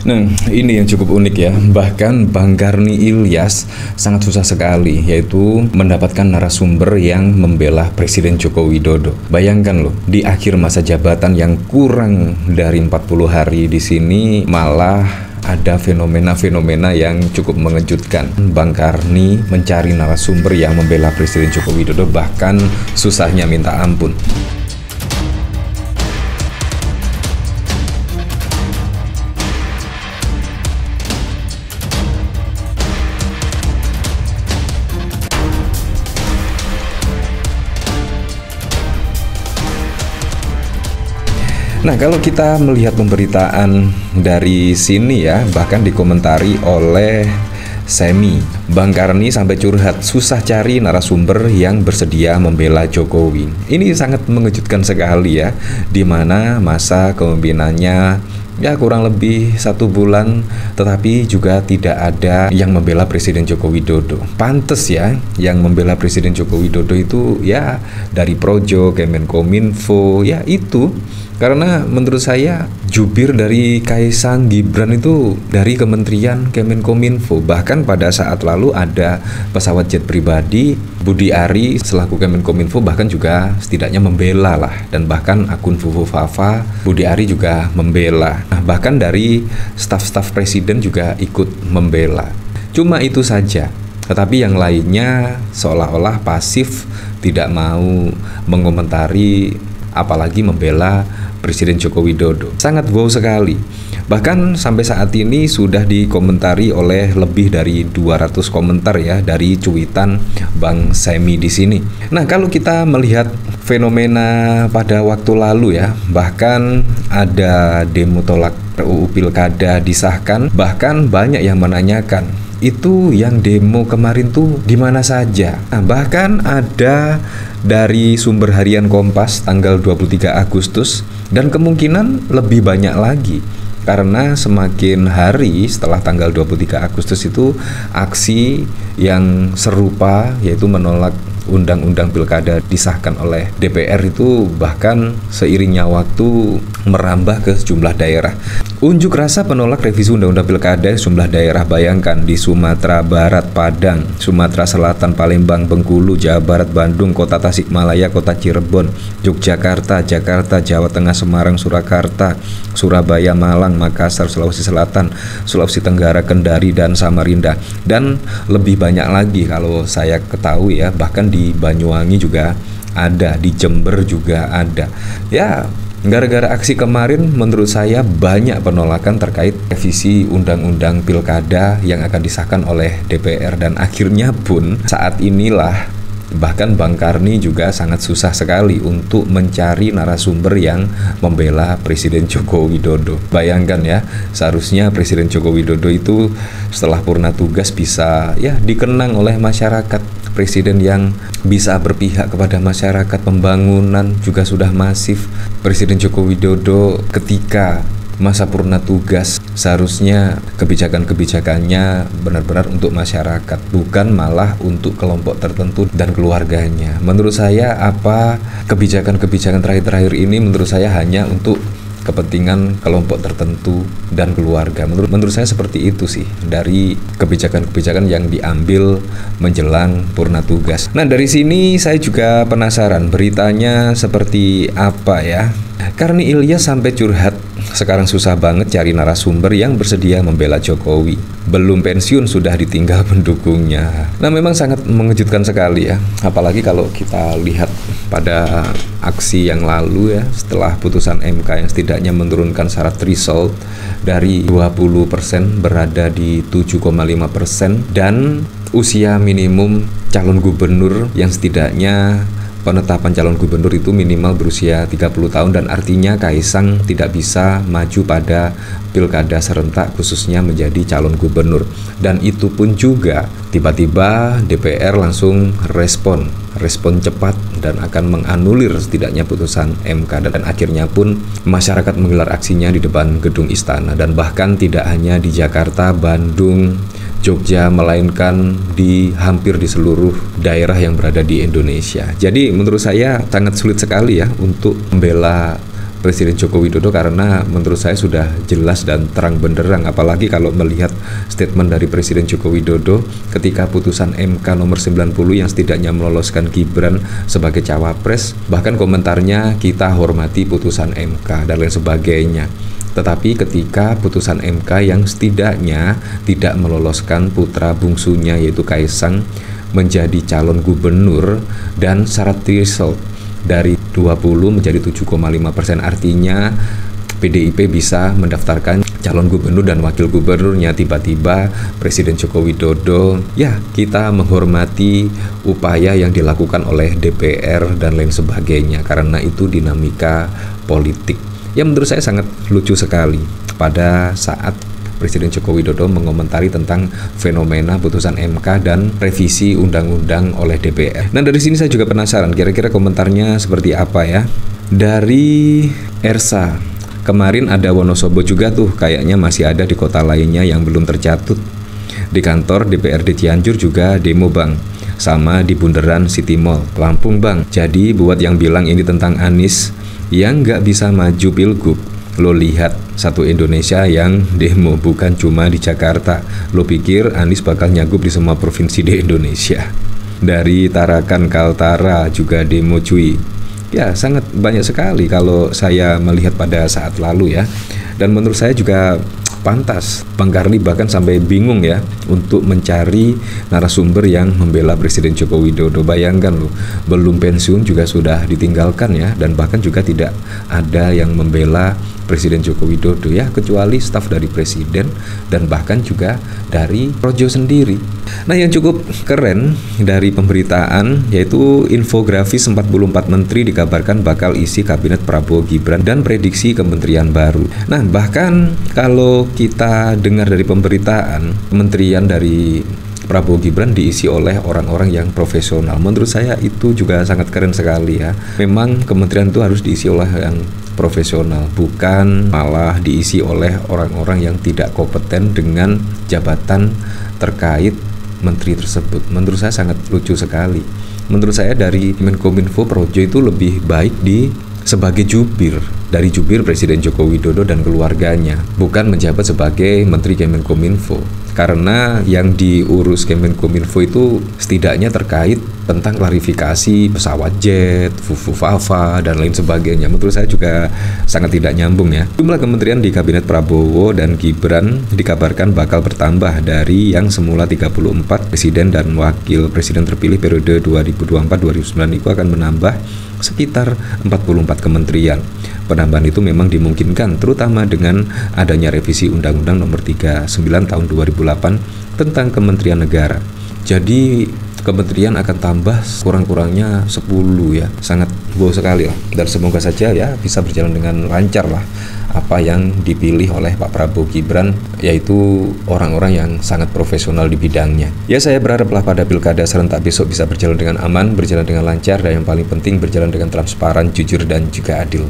Nah, ini yang cukup unik ya. Bahkan Bang Karni Ilyas sangat susah sekali, yaitu mendapatkan narasumber yang membela Presiden Joko Widodo. Bayangkan loh, di akhir masa jabatan yang kurang dari 40 hari di sini malah ada fenomena-fenomena yang cukup mengejutkan. Bang Karni mencari narasumber yang membela Presiden Joko Widodo, bahkan susahnya minta ampun. Nah, kalau kita melihat pemberitaan dari sini ya, bahkan dikomentari oleh Semi, Bang Karni sampai curhat susah cari narasumber yang bersedia membela Jokowi. Ini sangat mengejutkan sekali ya, di mana masa kepemimpinannya ya kurang lebih 1 bulan, tetapi juga tidak ada yang membela Presiden Joko Widodo. Pantes ya, yang membela Presiden Joko Widodo itu ya dari Projo, Kemenkominfo, ya itu. Karena menurut saya jubir dari Kaisang Gibran itu dari Kementerian Kemenkominfo. Bahkan pada saat lalu ada pesawat jet pribadi, Budi Ari selaku Kemenkominfo bahkan juga setidaknya membela lah. Dan bahkan akun Fufu Fafa, Budi Ari juga membela. Nah, bahkan dari staf-staf presiden juga ikut membela. Cuma itu saja. Tetapi yang lainnya seolah-olah pasif, tidak mau mengomentari, apalagi membela Presiden Joko Widodo. Sangat wow sekali. Bahkan sampai saat ini sudah dikomentari oleh lebih dari 200 komentar ya dari cuitan Bang Semi di sini. Nah, kalau kita melihat fenomena pada waktu lalu ya, bahkan ada demo tolak RUU Pilkada disahkan, bahkan banyak yang menanyakan, itu yang demo kemarin tuh di mana saja? Nah, bahkan ada dari sumber harian Kompas tanggal 23 Agustus dan kemungkinan lebih banyak lagi. Karena semakin hari setelah tanggal 23 Agustus itu aksi yang serupa, yaitu menolak Undang-Undang Pilkada disahkan oleh DPR itu bahkan seiringnya waktu merambah ke sejumlah daerah. Unjuk rasa penolak revisi Undang-Undang Pilkada sejumlah daerah, bayangkan di Sumatera Barat, Padang, Sumatera Selatan, Palembang, Bengkulu, Jawa Barat, Bandung, Kota Tasikmalaya, Kota Cirebon, Yogyakarta, Jakarta, Jawa Tengah, Semarang, Surakarta, Surabaya, Malang, Makassar, Sulawesi Selatan, Sulawesi Tenggara, Kendari, dan Samarinda. Dan lebih banyak lagi kalau saya ketahui ya, bahkan di Banyuwangi juga ada, di Jember juga ada. Ya, gara-gara aksi kemarin menurut saya banyak penolakan terkait revisi Undang-Undang Pilkada yang akan disahkan oleh DPR. Dan akhirnya pun saat inilah bahkan Bang Karni juga sangat susah sekali untuk mencari narasumber yang membela Presiden Joko Widodo. Bayangkan ya, seharusnya Presiden Joko Widodo itu setelah purna tugas bisa ya dikenang oleh masyarakat. Presiden yang bisa berpihak kepada masyarakat, pembangunan juga sudah masif. Presiden Joko Widodo ketika masa purna tugas seharusnya kebijakan-kebijakannya benar-benar untuk masyarakat, bukan malah untuk kelompok tertentu dan keluarganya. Menurut saya kebijakan-kebijakan terakhir-terakhir ini menurut saya hanya untuk kepentingan kelompok tertentu dan keluarga. Menurut saya seperti itu sih dari kebijakan-kebijakan yang diambil menjelang purna tugas. Nah, dari sini saya juga penasaran beritanya seperti apa ya. Karni Ilyas sampai curhat sekarang susah banget cari narasumber yang bersedia membela Jokowi. Belum pensiun sudah ditinggal pendukungnya. Nah, memang sangat mengejutkan sekali ya. Apalagi kalau kita lihat pada aksi yang lalu ya, setelah putusan MK yang setidaknya menurunkan syarat threshold dari 20% berada di 7,5% dan usia minimum calon gubernur yang setidaknya penetapan calon gubernur itu minimal berusia 30 tahun dan artinya Kaisang tidak bisa maju pada pilkada serentak khususnya menjadi calon gubernur. Dan itu pun juga tiba-tiba DPR langsung respon cepat dan akan menganulir setidaknya putusan MK, dan akhirnya pun masyarakat menggelar aksinya di depan gedung istana, dan bahkan tidak hanya di Jakarta, Bandung, Jogja, melainkan hampir di seluruh daerah yang berada di Indonesia. Jadi menurut saya sangat sulit sekali ya untuk membela Presiden Joko Widodo karena menurut saya sudah jelas dan terang benderang, apalagi kalau melihat statement dari Presiden Joko Widodo ketika putusan MK nomor 90 yang setidaknya meloloskan Gibran sebagai cawapres, bahkan komentarnya kita hormati putusan MK dan lain sebagainya. Tetapi ketika putusan MK yang setidaknya tidak meloloskan putra bungsunya yaitu Kaisang menjadi calon gubernur dan syarat threshold dari 20 menjadi 7,5%, artinya PDIP bisa mendaftarkan calon gubernur dan wakil gubernurnya. Tiba-tiba Presiden Joko Widodo, ya kita menghormati upaya yang dilakukan oleh DPR dan lain sebagainya, karena itu dinamika politik. Ya menurut saya sangat lucu sekali pada saat Presiden Joko Widodo mengomentari tentang fenomena putusan MK dan revisi undang-undang oleh DPR. Nah dari sini saya juga penasaran kira-kira komentarnya seperti apa ya. Dari Ersa, kemarin ada Wonosobo juga tuh, kayaknya masih ada di kota lainnya yang belum tercatut. Di kantor DPRD Cianjur juga demo bang, sama di Bundaran City Mall, Lampung bang. Jadi buat yang bilang ini tentang Anies yang nggak bisa maju pilgub, lo lihat satu Indonesia yang demo, bukan cuma di Jakarta. Lo pikir Anies bakal nyagup di semua provinsi di Indonesia? Dari Tarakan Kaltara juga demo cuy. Ya sangat banyak sekali kalau saya melihat pada saat lalu ya. Dan menurut saya juga pantas. Bang Karni bahkan sampai bingung ya untuk mencari narasumber yang membela Presiden Joko Widodo. Bayangkan loh, belum pensiun juga sudah ditinggalkan ya, dan bahkan juga tidak ada yang membela Presiden Joko Widodo ya, kecuali staf dari Presiden dan bahkan juga dari Projo sendiri. Nah yang cukup keren dari pemberitaan yaitu infografis 44 menteri dikabarkan bakal isi kabinet Prabowo Gibran dan prediksi kementerian baru. Nah bahkan kalau kita dengar dari pemberitaan, kementerian dari Prabowo Gibran diisi oleh orang-orang yang profesional. Menurut saya itu juga sangat keren sekali ya. Memang kementerian itu harus diisi oleh yang profesional, bukan malah diisi oleh orang-orang yang tidak kompeten dengan jabatan terkait menteri tersebut. Menurut saya sangat lucu sekali. Menurut saya dari Menkominfo, Projo itu lebih baik sebagai jubir, dari jubir Presiden Joko Widodo dan keluarganya, bukan menjabat sebagai Menteri Kemenkominfo. Karena yang diurus Kemenkominfo itu setidaknya terkait tentang klarifikasi pesawat jet, Fufufafa, dan lain sebagainya. Menurut saya juga sangat tidak nyambung ya. Jumlah kementerian di Kabinet Prabowo dan Gibran dikabarkan bakal bertambah dari yang semula 34, Presiden dan Wakil Presiden terpilih periode 2024-2029 itu akan menambah sekitar 44 kementerian. Penambahan itu memang dimungkinkan terutama dengan adanya revisi Undang-Undang Nomor 39 Tahun 2008 tentang Kementerian Negara. Jadi kementerian akan tambah kurang-kurangnya 10 ya. Sangat wow sekali lah. Dan semoga saja ya bisa berjalan dengan lancar lah apa yang dipilih oleh Pak Prabowo Gibran, yaitu orang-orang yang sangat profesional di bidangnya. Ya saya berharaplah pada pilkada serentak besok bisa berjalan dengan aman, berjalan dengan lancar, dan yang paling penting berjalan dengan transparan, jujur, dan juga adil.